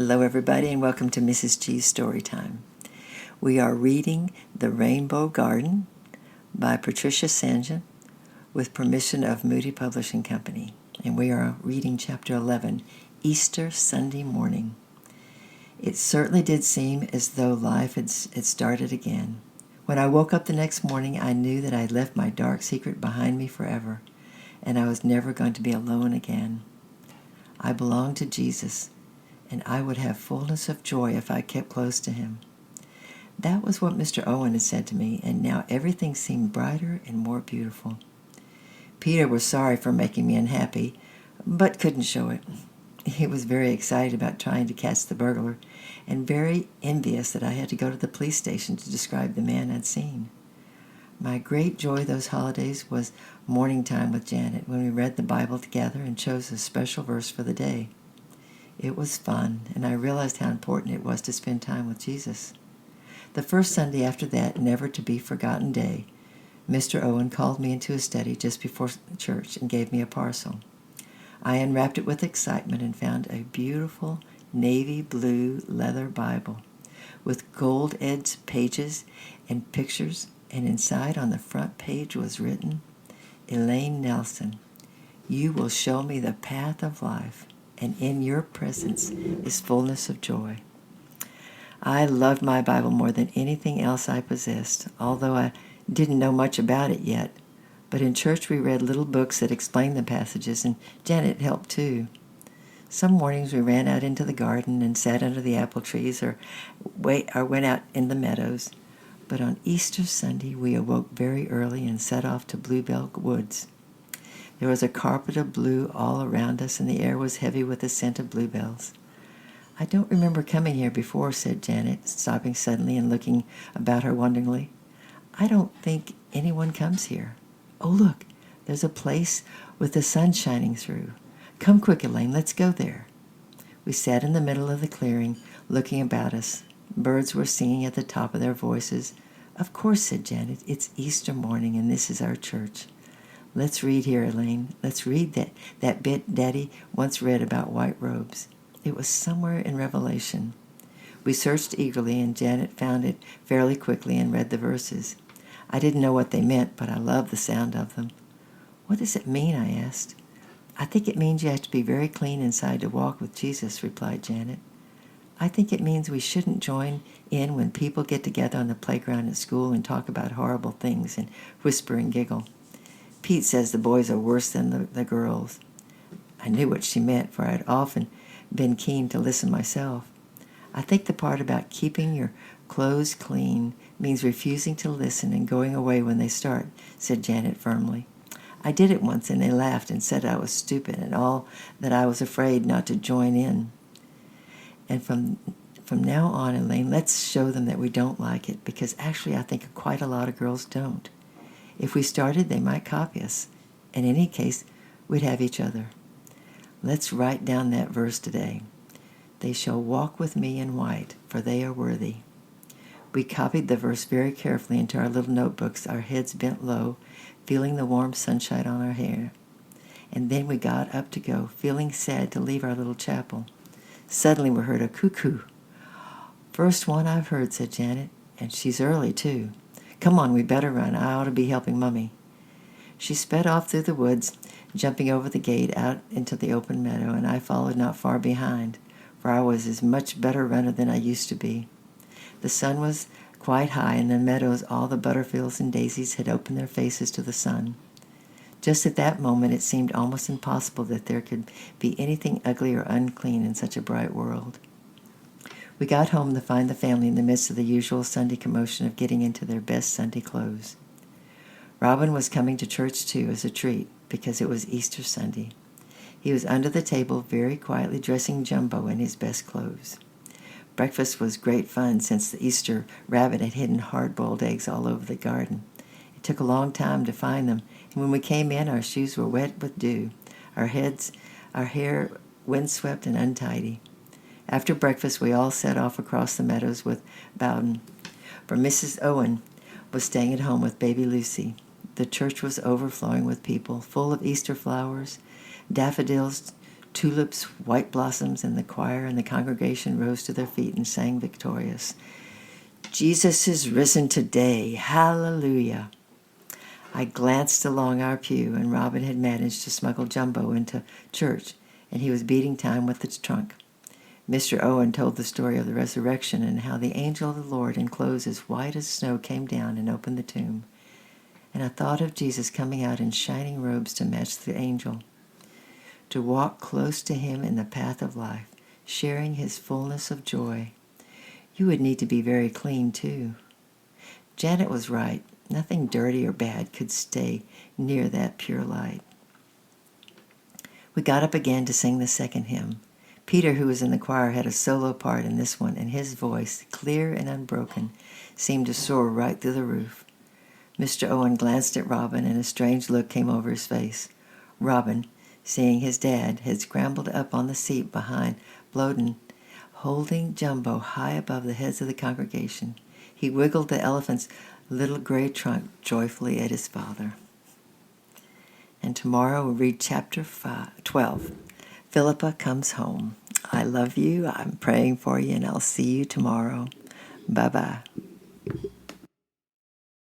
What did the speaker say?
Hello, everybody, and welcome to Mrs. G's Story Time. We are reading The Rainbow Garden by Patricia St. John with permission of Moody Publishing Company. And we are reading Chapter 11, Easter Sunday Morning. It certainly did seem as though life had started again. When I woke up the next morning, I knew that I had left my dark secret behind me forever, and I was never going to be alone again. I belonged to Jesus, and I would have fullness of joy if I kept close to him. That was what Mr. Owen had said to me, and now everything seemed brighter and more beautiful. Peter was sorry for making me unhappy, but couldn't show it. He was very excited about trying to catch the burglar, and very envious that I had to go to the police station to describe the man I'd seen. My great joy those holidays was morning time with Janet, when we read the Bible together and chose a special verse for the day. It was fun, and I realized how important it was to spend time with Jesus. The first Sunday after that never-to-be-forgotten day, Mr. Owen called me into his study just before church and gave me a parcel. I unwrapped it with excitement and found a beautiful navy blue leather Bible with gold-edged pages and pictures, and inside on the front page was written, "Elaine Nelson, you will show me the path of life, and in your presence is fullness of joy." I loved my Bible more than anything else I possessed, although I didn't know much about it yet. But in church we read little books that explained the passages, and Janet helped too. Some mornings we ran out into the garden and sat under the apple trees or went out in the meadows. But on Easter Sunday we awoke very early and set off to Bluebell Woods. There was a carpet of blue all around us, and the air was heavy with the scent of bluebells. "I don't remember coming here before," said Janet, stopping suddenly and looking about her wonderingly. "I don't think anyone comes here. Oh, look, there's a place with the sun shining through. Come quick, Elaine, let's go there." We sat in the middle of the clearing, looking about us. Birds were singing at the top of their voices. "Of course," said Janet, "it's Easter morning, and this is our church. Let's read here, Elaine. Let's read that bit Daddy once read about white robes. It was somewhere in Revelation." We searched eagerly, and Janet found it fairly quickly and read the verses. I didn't know what they meant, but I loved the sound of them. "What does it mean?" I asked. "I think it means you have to be very clean inside to walk with Jesus," replied Janet. "I think it means we shouldn't join in when people get together on the playground at school and talk about horrible things and whisper and giggle. Pete says the boys are worse than the girls." I knew what she meant, for I had often been keen to listen myself. "I think the part about keeping your clothes clean means refusing to listen and going away when they start," said Janet firmly. "I did it once, and they laughed and said I was stupid and all that I was afraid not to join in. And from now on, Elaine, let's show them that we don't like it, because actually I think quite a lot of girls don't. If we started, they might copy us. In any case, we'd have each other. Let's write down that verse today. 'They shall walk with me in white, for they are worthy.'" We copied the verse very carefully into our little notebooks, our heads bent low, feeling the warm sunshine on our hair. And then we got up to go, feeling sad to leave our little chapel. Suddenly we heard a cuckoo. "First one I've heard," said Janet, "and she's early, too. Come on, we better run. I ought to be helping Mummy." She sped off through the woods, jumping over the gate out into the open meadow, and I followed not far behind, for I was as much better runner than I used to be. The sun was quite high, and in the meadows all the butterfields and daisies had opened their faces to the sun. Just at that moment it seemed almost impossible that there could be anything ugly or unclean in such a bright world. We got home to find the family in the midst of the usual Sunday commotion of getting into their best Sunday clothes. Robin was coming to church too, as a treat, because it was Easter Sunday. He was under the table very quietly dressing Jumbo in his best clothes. Breakfast was great fun, since the Easter rabbit had hidden hard-boiled eggs all over the garden. It took a long time to find them, and when we came in, our shoes were wet with dew, our hair windswept and untidy. After breakfast, we all set off across the meadows with Bowden, for Mrs. Owen was staying at home with baby Lucy. The church was overflowing with people, full of Easter flowers, daffodils, tulips, white blossoms, and the choir and the congregation rose to their feet and sang victorious. Jesus is risen today. Hallelujah. I glanced along our pew, and Robin had managed to smuggle Jumbo into church, and he was beating time with its trunk. Mr. Owen told the story of the resurrection and how the angel of the Lord in clothes as white as snow came down and opened the tomb. And I thought of Jesus coming out in shining robes to match the angel, to walk close to him in the path of life, sharing his fullness of joy. You would need to be very clean, too. Janet was right. Nothing dirty or bad could stay near that pure light. We got up again to sing the second hymn. Peter, who was in the choir, had a solo part in this one, and his voice, clear and unbroken, seemed to soar right through the roof. Mr. Owen glanced at Robin, and a strange look came over his face. Robin, seeing his dad, had scrambled up on the seat behind Bloden, holding Jumbo high above the heads of the congregation. He wiggled the elephant's little gray trunk joyfully at his father. And tomorrow we'll read chapter 12. Philippa comes home. I love you. I'm praying for you, and I'll see you tomorrow. Bye-bye.